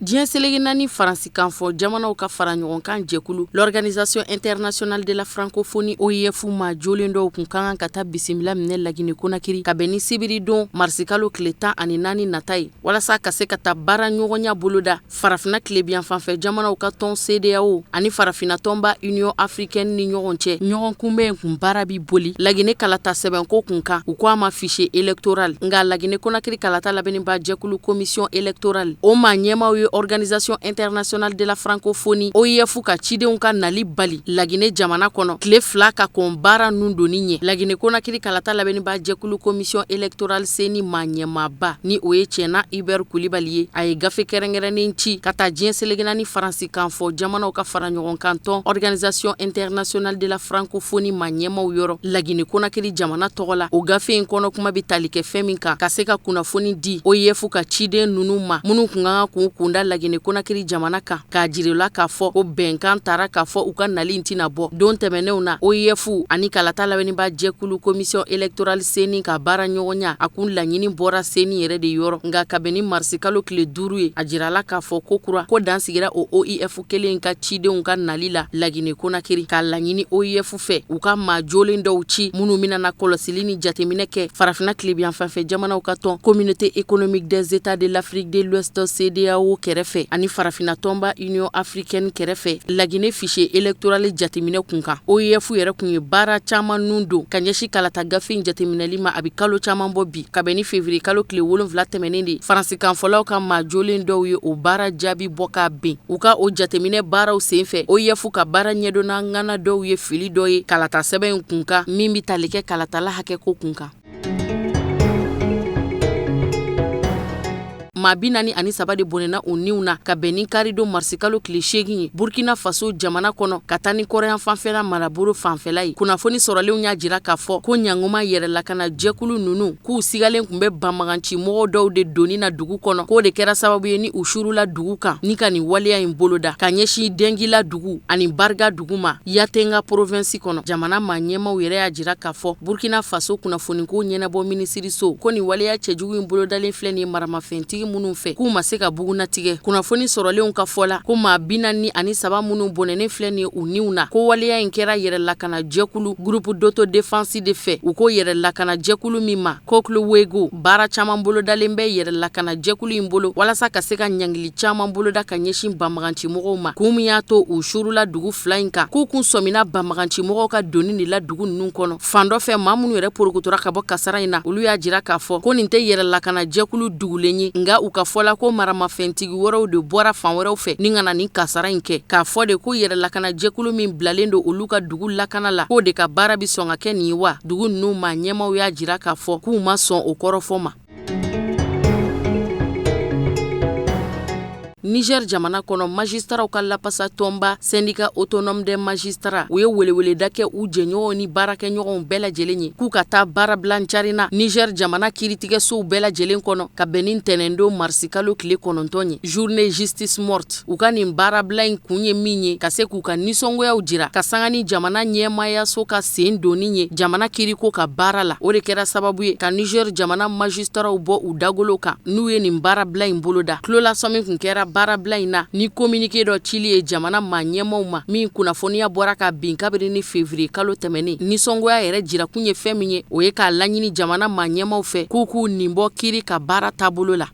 diɲɛ selege naani faransikan fɔ jamanaw ka fara ɲɔgɔn kan jɛkulu l'Organisation internationale de la francophonie OIF ma jolen dɔw kun kan ka taa bisimila minɛ Lagine Konakiri ka bɛn ni sibiri don marisi kalo tile 14 nata ye walasa ka se ka taa baara ɲɔgɔnya boloda farafina tilebiyan fanfɛ jamanaw ka tɔn CEDEAO ani farafina tɔnba Union africaine ni ɲɔgɔn cɛ ɲɔgɔn kunbɛn kun baara bi boli Lagine kalata sɛbɛnko kun kan u ko a ma fichier électoral nga Lagine Konakiri kalata labɛnniba jɛkulu commission électorale o ma ɲɛmaw ye Organisation internationale de la francophonie OIF ka cidenw ka nali bali Lagine jamana kɔnɔ tile 2 ka kɔn baara nun doni ɲɛ Lagine Konakiri kalata labɛnniba jɛkulu commission électorale seni ma ɲɛmaba ni o ye Cɛna Hubert Kulibali ye a ye gafe kɛrɛnkɛrɛnnen ci ka taa diɲɛ selege naani faransikan fɔ jamanaw ka fara ɲɔgɔn kan tɔn Organisation internationale de la francophonie ma ɲɛmaw yɔrɔ Lagine Konakiri jamana tɔgɔ la o gafe in kɔnɔ kuma bi tali kɛ fɛn min kan ka se ka kunnafoni di OIF ka ciden nunu ma minnu kun kan ka kun kunda Lagine Konakiri jamana kan k'a jirila k'a fɔ ko bɛnkan taara k'a fɔ u ka nali tina bɔ don tɛmɛnenw na OIF ani kalata labɛnniba jɛkulu commission électorale seni ka baara ɲɔgɔnya a kun laɲini bɔra seni yɛrɛ de yɔrɔ nka kabini marisi kalo tile 5 ye a jirala k'a fɔ ko kura ko dan sigira o OIF kelen ka cidenw ka nali la Lagine Konakiri k'a laɲini OIF fɛ u ka maa jolen dɔw ci minnu minana kɔlɔsili ni jateminɛ kɛ farafina tilebiyan fanfɛ jamanaw ka tɔn communauté économique des états de l'Afrique de l'Ouest CEDEAO kɛrɛfɛ ani farafina tɔnba Union africaine kɛrɛfɛ Lagine fichier électoral jateminɛ kun kan OIF yɛrɛ kun ye baara caman nun don ka ɲɛsi kalata gafe jateminɛli ma a bi kalo caman bɔ bi ka bɛn ni février kalo tile 7 tɛmɛnen de faransikan fɔlaw ka maa jolen dɔw ye o baara jaabi bɔ ka ben u ka o jateminɛ baaraw senfɛ OIF ka baara ɲɛdɔnna ŋana dɔw ye fili dɔ ye kalata sɛbɛn kun kan min bi tali kɛ kalatala hakɛ ko kun kan maa 43 de bɔnɛna o niw na ka bɛn ni karido marisi kalo tile 8 ye Burkina Faso jamana kɔnɔ ka taa ni kɔrɔyan fanfɛla marabolo fanfɛla ye kunnafoni sɔrɔlenw y'a jira k'a fɔ ko ɲanguma yɛrɛlakana jɛkulu nunu k'u sigalen kun bɛ banmaganci mɔgɔw dɔw de doni na dugu kɔnɔ k'o de kɛra sababu ye ni u shurula dugu kan ni ka nin waleya in boloda ka ɲɛsin Dengila dugu ani Barga dugu ma Yatenga province kɔnɔ jamana maa ɲɛmaw yɛrɛ y'a jira k'a fɔ Burkina Faso kunnafoniko ɲɛnabɔ minisiriso ko nin waleya cɛjugu in bolodalen filɛ ni maramafɛntigi minnu fɛ k'u ma se ka buguna tigɛ kunnafoni sɔrɔlenw ka fɔla ko maa 43 minnu bɔnɛnen filɛ ni u niw na ko waleya in kɛra yɛrɛlakana jɛkulu groupe d'autodéfense de fɛ u ko yɛrɛlakana jɛkulu min ma Koklu Wego baara caman bolodalen bɛ yɛrɛlakana jɛkulu in bolo walasa ka se ka ɲangili caman boloda ka ɲɛsin banmaganci mɔgɔw ma kun min y'a to u shurula dugu 2 in kan k'u kun sɔmina banmaganci mɔgɔw ka doni de la dugu ninnu kɔnɔ fan dɔ fɛ maa minnu yɛrɛ porokotora ka bɔ kasara in na olu y'a jira k'a fɔ ko nin tɛ yɛrɛlakana jɛkulu dugulen ye nga u ka fɔla ko maramafɛntigi wɛrɛw de bɔra fan wɛrɛw fɛ ni kana nin kasara in kɛ k'a fɔ de ko yɛrɛlakana jɛkulu min bilalen don olu ka dugu lakana la k'o de ka baara bi sɔn ka kɛ nin ye wa dugu ninnu ma ɲɛmaw y'a jira k'a fɔ k'u ma sɔn o kɔrɔfɔ ma Niger jamana kono magistrat ka lapasa tomba syndicat autonome des magistrats u ye welewele dake u jɛɲɔgɔnw ni baarakɛɲɔgɔnw bɛɛ lajɛlen ye k'u ka taa baarabila carina Niger jamana kiiritigɛsow bɛɛ lajɛlen kɔnɔ ka bɛn ni ntɛnɛndon marisi kalo tile 9 ye journée justice morte u ka nin baarabila in kun ye min ye ka se k'u ka nisɔngoyaw jira ka sanga ni jamana ɲɛmayaso ka sen donni ye jamana kiiriko ka baara la o de kɛra sababu ye ka Niger jamana magistraw bɔ u dagolo kan n'u ye nin baarabila in boloda tulolasɔmi kun kɛra baarabila in na ni communiqué dɔ cili ye jamana maa ɲɛmaw ma min kunnafoniya bɔra ka bin kabiri ni février kalo tɛmɛnen nisɔngoya yɛrɛ jirakun ye fɛn min ye o ye k'a laɲini jamana maa ɲɛmaw fɛ k'u k'u nin bɔ kiiri ka baara taabolo la.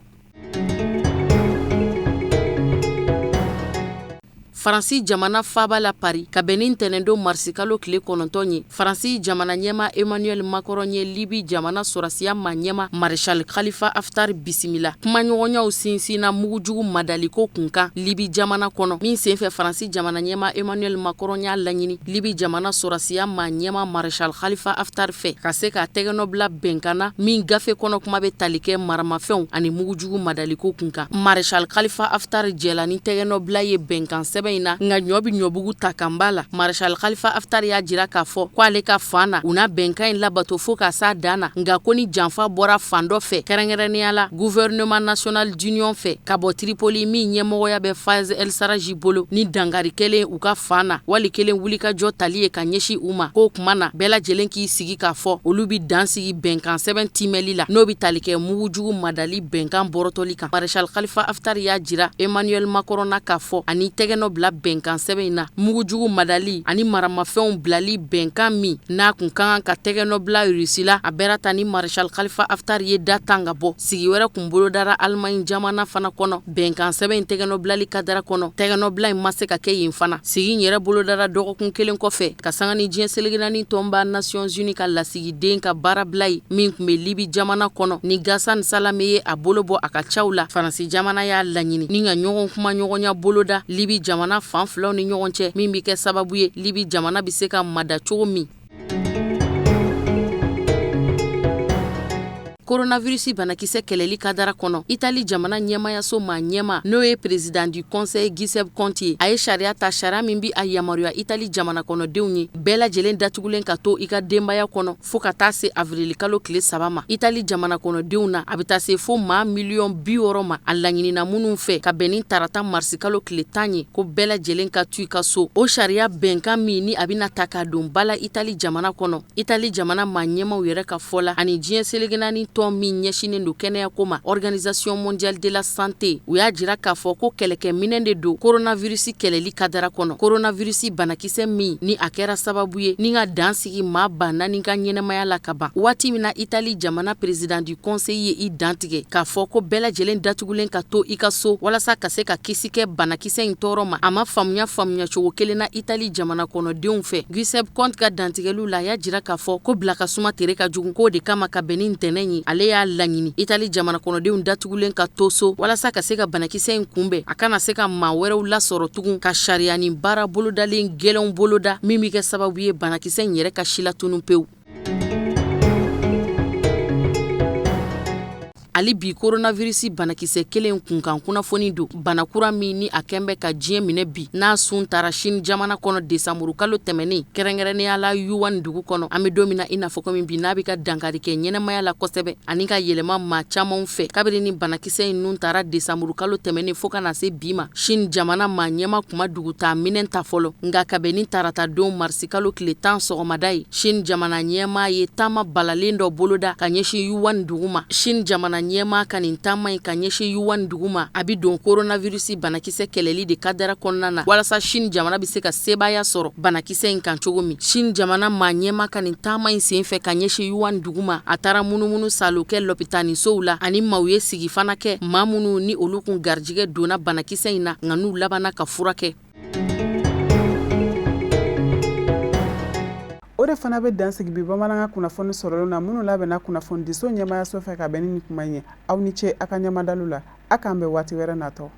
Faransi jamana faba la Paris ka bɛn ni ntɛnɛndon marisi kalo tile 9 ye Faransi jamana ɲɛma Emmanuel Macron ye Libi jamana sɔrasiya maa ɲɛma Maréchal Khalifa Haftar bisimila kumaɲɔgɔnyaw sinsinna mugujugu madaliko kunkan Libi jamana kɔnɔ min senfɛ Faransi jamana ɲɛma Emmanuel Macron y'a laɲini Libi jamana sɔrasiya maa ɲɛma Maréchal Khalifa Haftar fɛ ka se ka tɛgɛnɔ bila bɛnkanna min gafe kɔnɔ kuma bɛ tali kɛ maramafɛnw ani mugujugu madaliko kunkan Maréchal Khalifa Haftar jɛla ni tɛgɛnɔ bila ye bɛnkan sɛbɛn nga ɲɔ bi ɲɔbugu ta kanba la Maréchal Khalifa Haftar y'a jira k'a fɔ ko ale ka fan na u na bɛnkan in labato fo ka s'a dan na nga ko ni janfa bɔra fan dɔ fɛ kɛrɛnkɛrɛnnenya la gouvernement national d'union fɛ ka bɔ Tripoli min ɲɛmɔgɔya bɛ Fayez El Sarraj bolo ni dangari kelen u ka fan na wali kelen wulikajɔ tali ye ka ɲɛsi u ma k'o kuma na bɛɛ lajɛlen k'i sigi k'a fɔ olu bi dan sigi bɛnkan sɛbɛn timɛli la n'o bi tali kɛ mugujugu madali bɛnkan bɔrɔtɔli kan Maréchal Khalifa Haftar y'a jira Emmanuel Macron na k'a fɔ ani tɛgɛnɔ bila bɛnkan sɛbɛn in na mugujugu madali ani maramafɛnw bilali bɛnkan min n'a kun kan ka tɛgɛnɔ bila Russie la a bɛra ta ni Maréchal Khalifa Haftar ye da tan ka bɔ sigi wɛrɛ kun bolodara Allemagne jamana fana kɔnɔ bɛnkan sɛbɛn in tɛgɛnɔ bilali kadara kɔnɔ tɛgɛnɔ bila in ma se ka kɛ yen fana sigi in yɛrɛ bolodara dɔgɔkun kelen kɔfɛ ka sanga ni diɲɛ seliginani tɔnba Nations Unies ka lasigiden ka baarabila ye min kun bɛ Libi jamana kɔnɔ ni Ghassan Salame ye a bolo bɔ a ka caw la Faransi jamana y'a laɲini ni ka ɲɔgɔn kuma ɲɔgɔnya boloda Libi jamana fan filaw ni ɲɔgɔn cɛ min bi kɛ sababu ye Libi jamana bi se ka mada cogo min. Coronavirus banakisɛ kɛlɛli kadara kɔnɔ Italie jamana ɲɛmayaso maa ɲɛma n'o ye président du conseil Giuseppe Conte a ye sariya ta sariya min bi a yamaruya Italie jamana kɔnɔdenw ye bɛɛ lajɛlen datugulen ka to i ka denbaya kɔnɔ fo ka taa se avril kalo tile 3 ma Italie jamana kɔnɔdenw na a bɛ taa se fo maa $60 ma a laɲinina minnu fɛ ka bɛn ni tarata marisi kalo tile 10 ye ko bɛɛ lajɛlen ka tu i ka so o sariya bɛnkan min ni a bɛna ta ka don bala Italie jamana kɔnɔ Italie jamana maa ɲɛmaw yɛrɛ ka fɔ la ani diɲɛ seliginani tɔn min ɲɛsinen do kɛnɛyako ma Organisation mondiale de la santé u y'a jira k'a fɔ ko kɛlɛkɛminɛn de do coronavirus kɛlɛli kadara kɔnɔ coronavirus banakisɛ min ni a kɛra sababu ye ni ka dan sigi maa ba naani ka ɲɛnɛmaya la ka ban waati min na Italie jamana président du conseil ye i dantigɛ k'a fɔ ko bɛɛ lajɛlen datugulen ka to i ka so walasa ka se ka kisi kɛ banakisɛ in tɔɔrɔ ma a ma faamuya cogo kelen na Italie jamana kɔnɔdenw fɛ Giuseppe Conte ka dantigɛliw la a y'a jira k'a fɔ ko bila ka suma tere ka jugu k'o de kama ka bɛn ni ntɛnɛn ye ale y'a laɲini Italie jamana kɔnɔdenw datugulen ka to so walasa ka se ka banakisɛ in kunbɛn a kana se ka maa wɛrɛw lasɔrɔ tugun ka sariya ni baara bolodalen gɛlɛnw boloda min bɛ kɛ sababu ye banakisɛ in yɛrɛ ka si latunu pewu. Ali bi coronavirus banakisɛ kelen kunkan kunnafoni do banakura min ni a kɛnbɛ ka diɲɛ minɛ bi n'a sun tara Chine jamana kɔnɔ décembre kalo tɛmɛnen kɛrɛnkɛrɛnnenya la Yuan dugu kɔnɔ an bɛ don min na i n'a fɔ komi bi n'a bɛ ka dankari kɛ ɲɛnɛmaya la kosɛbɛ ani ka yɛlɛma maa camanw fɛ kabiri ni banakisɛ in nun tara décembre kalo tɛmɛnen fo ka na se bi ma Chine jamana maa ɲɛma kuma dugu ta minɛn ta fɔlɔ nka ka bɛn ni tarata don marisi kalo tile 10 sɔgɔmada ye Chine jamana ɲɛma ye taama balalen dɔ boloda ka ɲɛsin Yuan dugu ma Chine jamana ɲɛma ka nin taama in ka ɲɛsin Yuan dugu ma a bi don coronavirus banakisɛ kɛlɛli de kadara kɔnɔna na walasa Chine jamana bi se ka sebaya sɔrɔ banakisɛ in kan cogo min Chine jamana maa ɲɛma ka nin taama in senfɛ ka ɲɛsin Yuan dugu ma a taara munumunu salo kɛ lɔpitanisow la ani maaw ye sigi fana kɛ maa minnu ni olu kun garijigɛ donna banakisɛ in na nka n'u labanna ka furakɛ. O de fana bɛ dansigi bi bamanankan kunnafoni sɔrɔlen na minnu labɛnna kunnafoni diso ɲɛmayaso fɛ ka bɛn ni kuma ye aw ni ce a ka ɲɛmadalu la a k'an bɛn waati wɛrɛ natɔ.